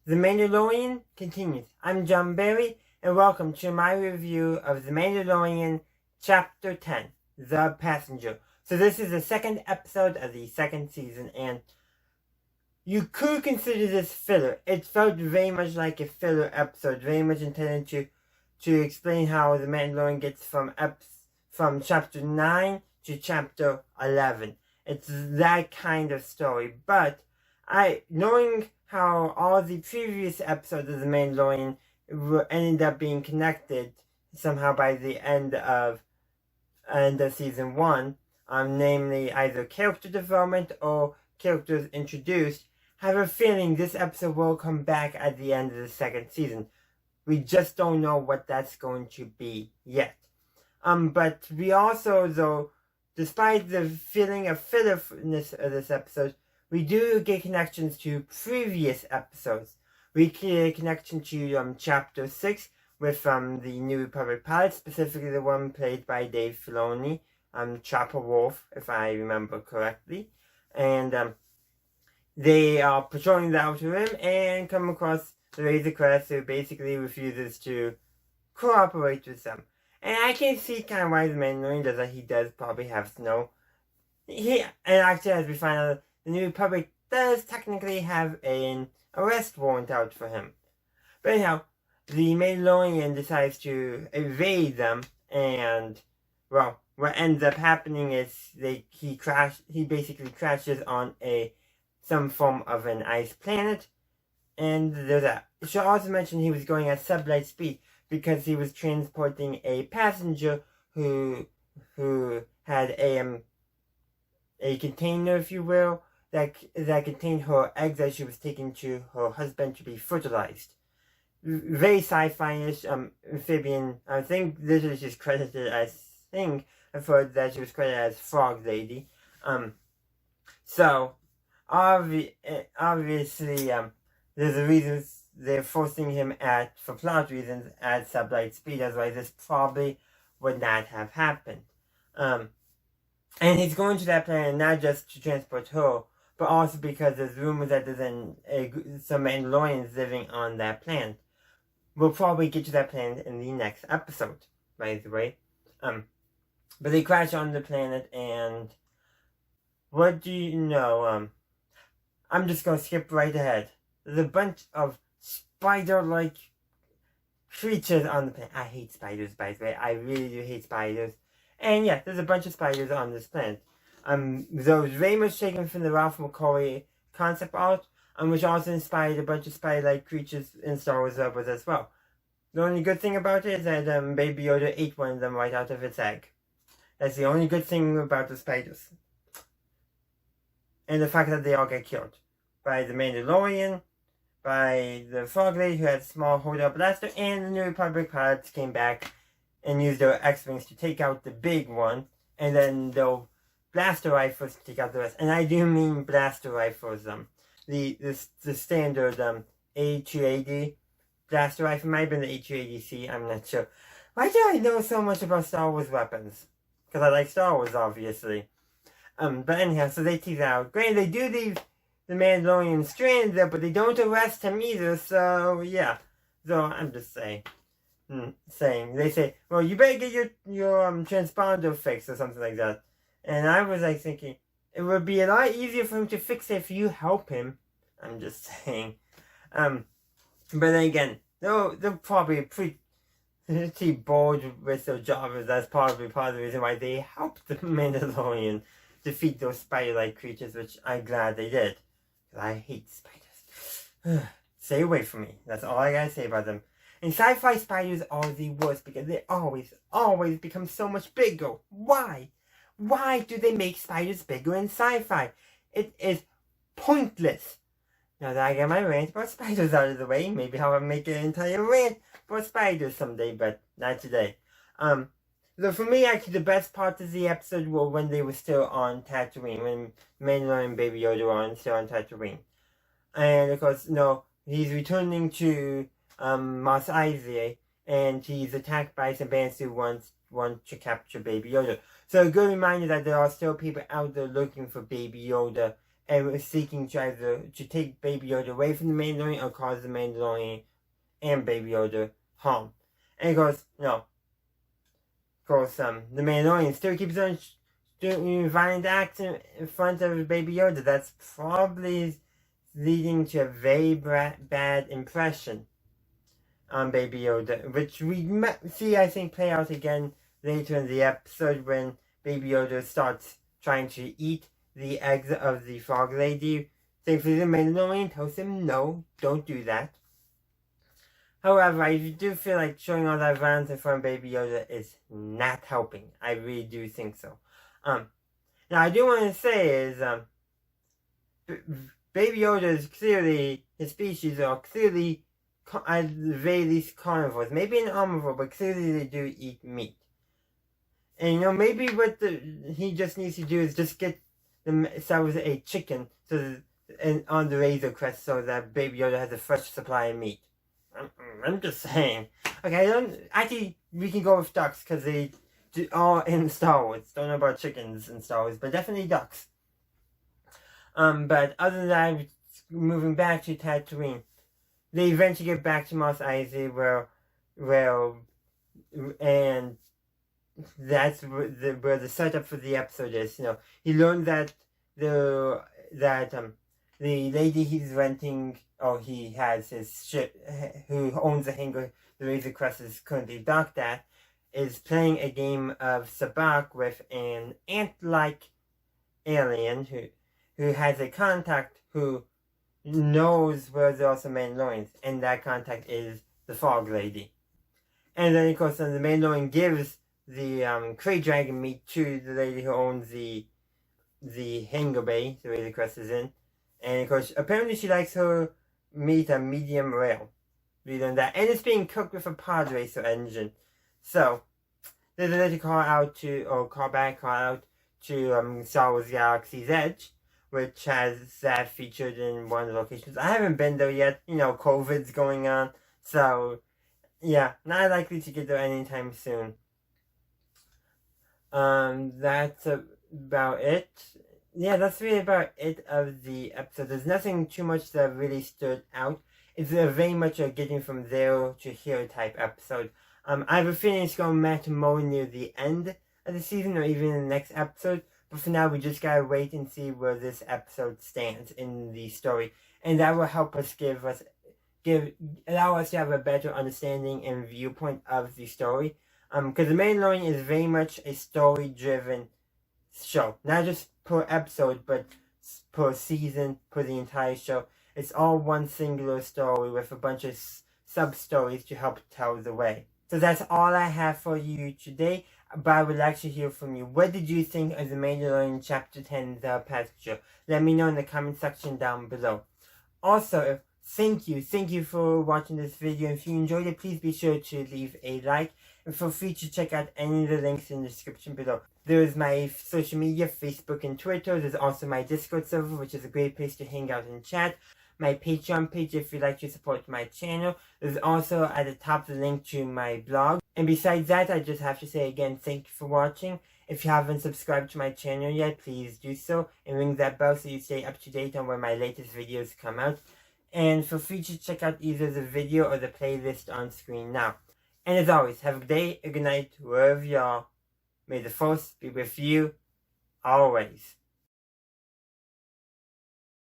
The Mandalorian continues. I'm John Barry, and welcome to my review of The Mandalorian Chapter 10, The Passenger. So this is the second episode of the second season, and you could consider this filler. It felt very much like a filler episode, very much intended to explain how the Mandalorian gets from Chapter 9 to Chapter 11. It's that kind of story, but knowing how all the previous episodes of The Mandalorian ended up being connected somehow by the end of season 1, namely either character development or characters introduced, I have a feeling this episode will come back at the end of the second season. We just don't know what that's going to be yet. But we also, though, despite the feeling of fillerness of this episode, we do get connections to previous episodes. We get a connection to Chapter 6 with the New Republic pilot, specifically the one played by Dave Filoni, Chopper Wolf, if I remember correctly. And they are patrolling the Outer Rim and come across the Razor Crest, who basically refuses to cooperate with them. And I can see kind of why the Mandalorian does that. He does probably have snow. And actually, as we find out, the New Republic does technically have an arrest warrant out for him. But anyhow, the Mandalorian decides to evade them, and, well, what ends up happening is he basically crashes on some form of an ice planet, and there's that. I should also mention he was going at sublight speed because he was transporting a passenger who had a container, if you will, that contained her eggs that she was taking to her husband to be fertilized. Very sci-fi-ish amphibian. I think this is just credited as I've heard that she was credited as Frog Lady. So obviously, there's a reason they're forcing him for plot reasons at sublight speed. Otherwise, this probably would not have happened. And he's going to that planet not just to transport her, but also because there's rumors that there's some Mandalorians living on that planet. We'll probably get to that planet in the next episode, by the way. But they crash on the planet, and what do you know? I'm just gonna skip right ahead. There's a bunch of spider-like creatures on the planet. I hate spiders, by the way. I really do hate spiders. And yeah, there's a bunch of spiders on this planet. Those very much taken from the Ralph McCoy concept art, which also inspired a bunch of spider-like creatures in Star Wars Rebels as well. The only good thing about it is that Baby Yoda ate one of them right out of its egg. That's the only good thing about the spiders. And the fact that they all get killed. By the Mandalorian, by the Frog Lady who had a small hold-up blaster, and the New Republic pilots came back and used their X-Wings to take out the big one, and then they'll blaster rifles to take out the rest. And I do mean blaster rifles. The standard A280 blaster rifle might have been the A280C, I'm not sure. Why do I know so much about Star Wars weapons? Because I like Star Wars, obviously. But anyhow, so they tease out. Granted, they do leave the Mandalorian stranded there, but they don't arrest him either, so yeah. So I'm just saying. They say, well, you better get your transponder fixed or something like that. And I was like thinking, it would be a lot easier for him to fix it if you help him. I'm just saying. But then again, they're probably pretty bored with their job. That's probably part of the reason why they helped the Mandalorian defeat those spider-like creatures, which I'm glad they did. Because I hate spiders. Stay away from me. That's all I gotta say about them. And sci-fi spiders are the worst because they always become so much bigger. Why? Why do they make spiders bigger in sci-fi? It is pointless. Now that I get my rant about spiders out of the way, maybe I'll make an entire rant about spiders someday, but not today. So for me, actually, the best part of the episode were when they were still on Tatooine, when Mandalorian and Baby Yoda were still on Tatooine. And of course, he's returning to Mos Eisley, and he's attacked by some bandits who want to capture Baby Yoda. So a good reminder that there are still people out there looking for Baby Yoda and was seeking to either to take Baby Yoda away from the Mandalorian or cause the Mandalorian and Baby Yoda harm. And he goes, no. Of course, the Mandalorian still keeps on doing violent acts in front of Baby Yoda. That's probably leading to a very bad impression on Baby Yoda, which we see, I think, play out again later in the episode when Baby Yoda starts trying to eat the eggs of the Frog Lady. Thankfully, the Mandalorian tells him, no, don't do that. However, I do feel like showing all that violence in front of Baby Yoda is not helping. I really do think so. Now, I do want to say is, Baby Yoda is clearly, his species are clearly, at the very least, carnivores. Maybe an omnivore, but clearly they do eat meat. And, maybe what he just needs to do is just get themselves a chicken and on the Razor Crest so that Baby Yoda has a fresh supply of meat. I'm just saying. Okay, actually, we can go with ducks because they are in Star Wars. Don't know about chickens in Star Wars, but definitely ducks. But other than that, moving back to Tatooine, they eventually get back to Mos Eisley, and that's where the setup for the episode is. He learned that the lady he's renting, or he has his ship, who owns the hangar the Razor Crest is currently docked at, is playing a game of sabacc with an ant-like alien who has a contact who knows where there are some Mandalorians, and that contact is the Frog Lady. And then, of course, the Mandalorian gives the Krayt Dragon meat to the lady who owns the hangar bay the Razor Crest is in. And, of course, apparently she likes her meat a medium rare. We learned that. And it's being cooked with a pod racer engine. So, there's a little call out to Star Wars Galaxy's Edge, which has that featured in one of the locations. I haven't been there yet. COVID's going on. So, yeah, not likely to get there anytime soon. That's about it. Yeah, that's really about it of the episode. There's nothing too much that really stood out. It's very much a getting from there to here type episode. I have a feeling it's going to matter more near the end of the season or even in the next episode. But for now, we just gotta wait and see where this episode stands in the story. And that will help us allow us to have a better understanding and viewpoint of the story. Because The Mandalorian is very much a story-driven show. Not just per episode, but per season, per the entire show. It's all one singular story with a bunch of sub-stories to help tell the way. So that's all I have for you today. But I would like to hear from you. What did you think of The Mandalorian Chapter 10, The Passenger? Let me know in the comment section down below. Also, thank you for watching this video. If you enjoyed it, please be sure to leave a like. And feel free to check out any of the links in the description below. There is my social media, Facebook and Twitter. There's also my Discord server, which is a great place to hang out and chat. My Patreon page if you'd like to support my channel. There's also at the top the link to my blog. And besides that, I just have to say again, thank you for watching. If you haven't subscribed to my channel yet, please do so. And ring that bell so you stay up to date on when my latest videos come out. And feel free to check out either the video or the playlist on screen now. And as always, have a good day, a good night, wherever you are. May the Force be with you, always.